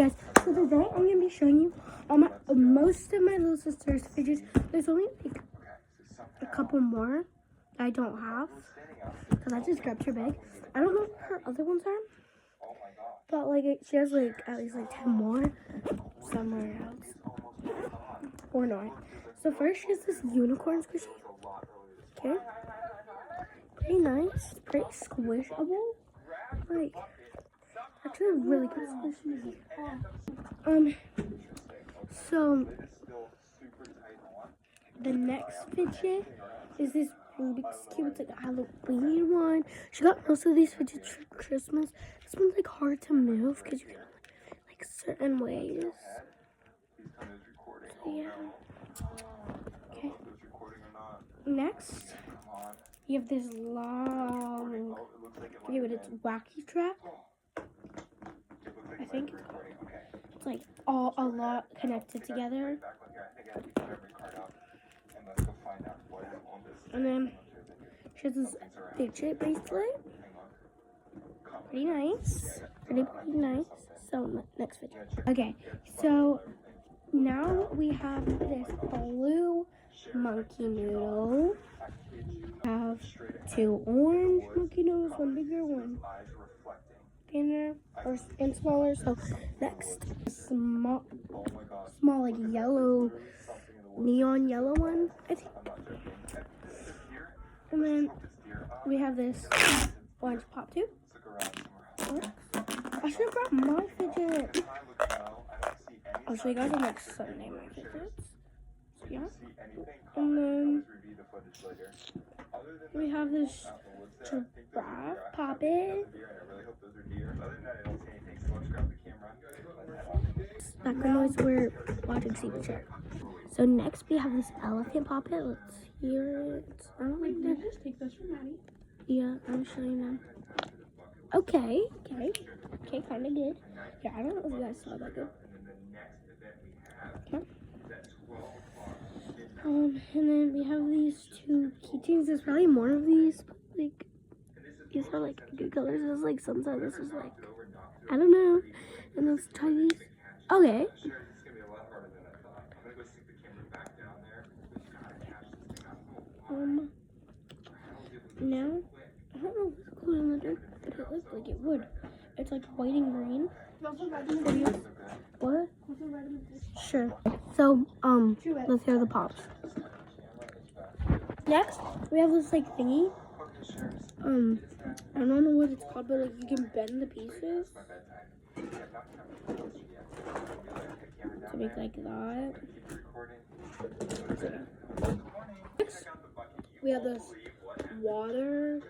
Guys, so today I'm gonna be showing you most of my little sister's fidgets. There's only like a couple more that I don't have because I just grabbed her bag. I don't know what her other ones are, but like she has like at least like 10 more somewhere else or not. So first she has this unicorn squishy. Okay, pretty nice, pretty squishable. Like actually really good squishy. So the next fidget is this Rubik's Cube. It's like a Halloween one. She got most of these fidgets for Christmas. This one's like hard to move because you can like certain ways. So yeah. Okay. Next, you have this long, I forget what it's, wacky trap. I think it's like all a lot connected together. And then she has this fidget bracelet. Pretty nice. Pretty nice. So next fidget. Okay, so now we have this blue monkey noodle. We have two orange monkey noodles, one bigger, one thinner and smaller. So next, small like yellow, neon yellow one, I think. And then we have this orange pop too. I should have brought my fidget. I'll show you guys the next Sunday my fidgets. So yeah. And then we have this giraffe poppet. Background noise, we're watching CBC. So next we have this elephant poppet. Let's hear it. I don't like that. Just take this from Maddie. Yeah, I'm showing them. Okay, kind of good. Yeah, I don't know if you guys saw that good. Okay. And then we have these two keychains. There's probably more of these, but like these are like good colors. This is like sunset. This is like, I don't know. And let's try these. Okay. Now I don't know if it's cool in the dark, but it looks like it would. It's like white and green. What? Sure. So let's hear the pops. Next, we have this like thingy. I don't know what it's called, but like you can bend the pieces to make like that. Next, we have this water.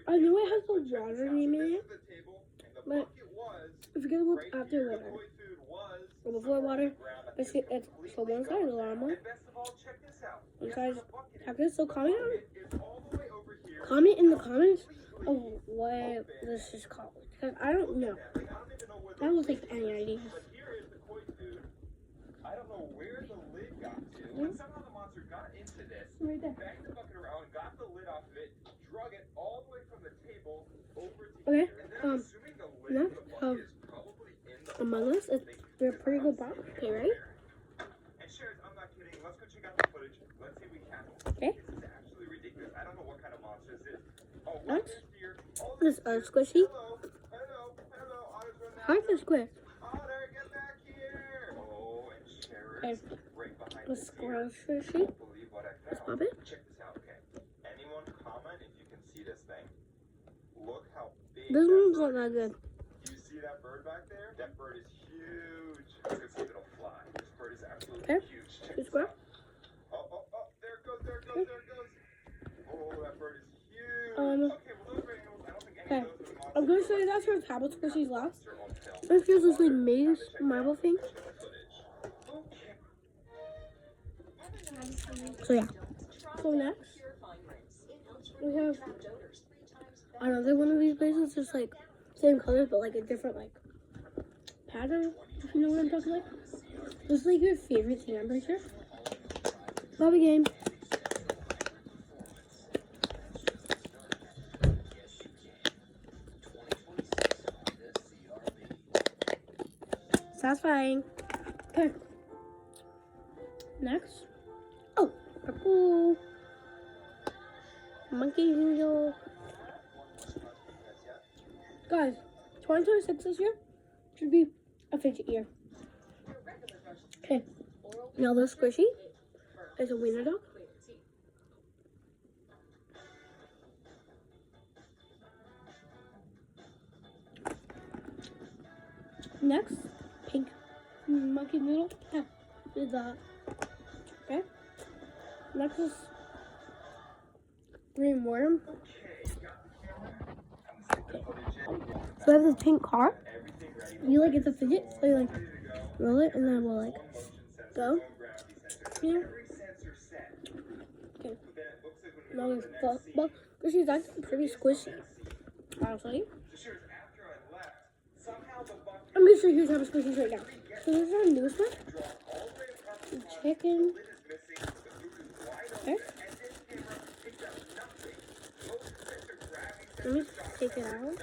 I know it has the water name in it, but I forget what's after water. Or before water, basically it's so one side is a llama. One side is cactus. So comment in the comments of what this is called, because I don't know. I don't take any ideas. I don't know where the lid got to, but somehow the monster got into this, banged the bucket around, got the lid off of it, drug it all the way from the table over to here, and then assuming the lid of the bucket is probably in the Among Us, they're a pretty good box, okay, right? And Sherry, I'm not kidding, let's go check out the footage, let's see if we can. Okay. This is absolutely ridiculous, I don't know what kind of monster this is. Oh, what is here? This is squishy. Hello, how's the squish? Otter, get back here! Oh, and Sherry. The squirrel squishy. Let's pop it. Check this out, okay? Anyone comment if you can see this thing? Look how big. This one's not that good. Do you see that bird back there? That bird is huge. Let's see if it'll fly. This bird is absolutely huge. Check this out. Oh, there it goes. Oh, that bird is huge. Okay, well, those are animals. I don't think any of those are. I'm gonna show you guys her tablet squishies last. This feels this like maze marble thing. So yeah. So next we have another one of these places, just like same colors but like a different like pattern, if you know what I'm talking about. This is like your favorite thing, I'm pretty sure. Bobby game. satisfying. Okay. Next. Oh, purple. Monkey noodle. Guys, 2026 this year should be a fidget year. Okay. Now the squishy is a wiener dog. Next, pink monkey noodle. Yeah, is that. Okay. Next is green worm. So I have this pink car. You like it's a fidget, so you like roll it and then it will like go. Yeah. Okay. Now there's football. This is actually pretty squishy. Honestly. I'm gonna show you how to squishy right now. So this is our newest one. Chicken. Okay. Let me take it out.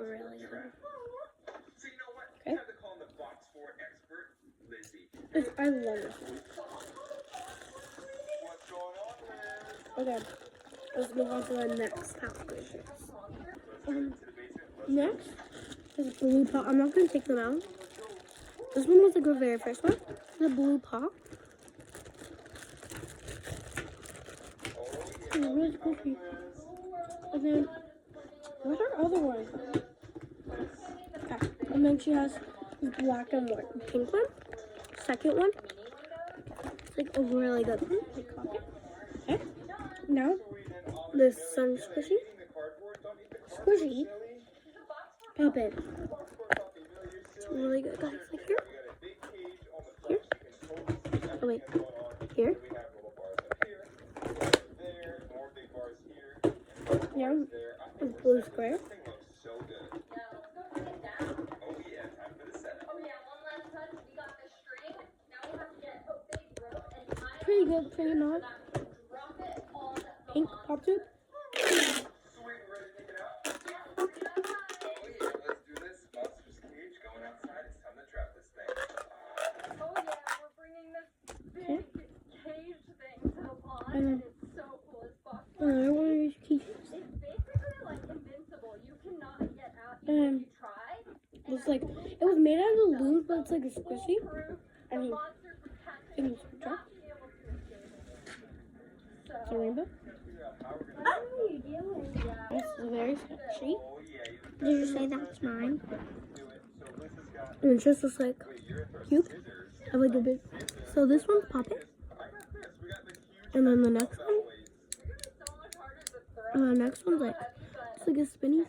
Really good. Okay. I love this one. Okay, let's move on to the next house squishes. Next is blue paw. I'm not gonna take them out. This one was like the very first one. The blue paw. It's really squishy. And then where's our other one? Okay. And then she has this black and white pink one. Second one. It's like a really good one. Okay. Now the sun squishy. Squishy. Pop it. It's really good, guys. Like here. Here. Oh wait. Here. Yeah. With blue square. Pretty good, pretty not. Pink pop tube. Okay. And then another one of these keychains. And it's like, it was made out of the loom, but it's like a squishy. I mean, it's a rainbow. It's very sketchy. Did you say that's mine? And it's just like cute. I like a bit. So this one's popping. And then the next one. And the next one's like, it's like a spinny.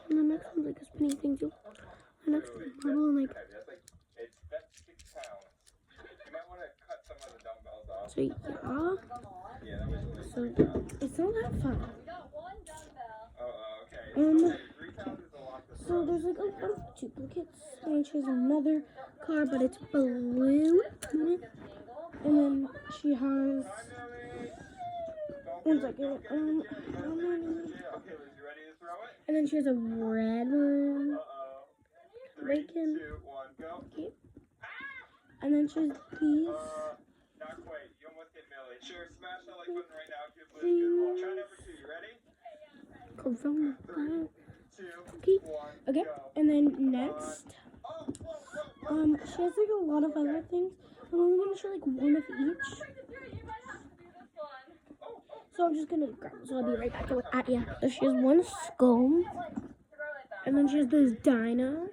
And the next one's like a spinny thing too. The next one's purple and like. So yeah. So it's not that fun. So there's like a lot of duplicates. And she has another car, but it's blue. And then she has. One second. And then she has a red one. Bacon. Okay. And then she has these. Come from the okay. Okay. And then next, she has like a lot of other things. I'm only gonna show like one of each. So I'm just gonna grab it. So I'll be right back at ya. So she has one skull. And then she has this dino.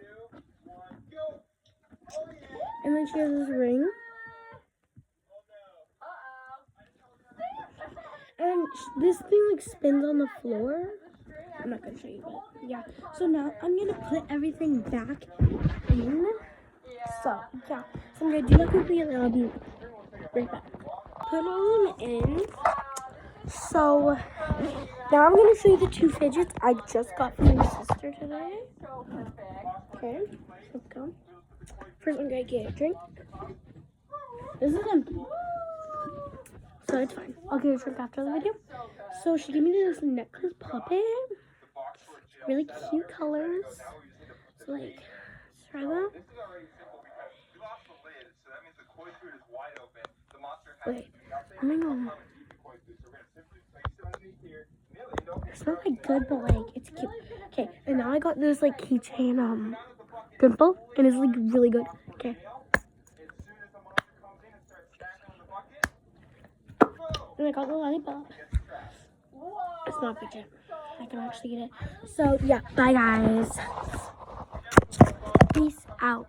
And then she has this ring. And this thing like spins on the floor. I'm not gonna show you, but yeah. So now I'm gonna put everything back in. So yeah. So I'm gonna do that quickly and then I'll be right back. Put all them in. So now I'm gonna show you the two fidgets I just got from my sister today. Okay, let's go. First I'm gonna get a drink. This is empty. So it's fine. I'll give it a drink after the video. So she gave me this necklace puppet. Really cute colors. So like, let's try that. Wait, oh my god. It's not like good, but like it's cute. Okay, and now I got this like keychain dimple, and it's like really good. Okay. And I got the lollipop. It's not big yet. I can actually get it. So yeah, bye guys. Peace out.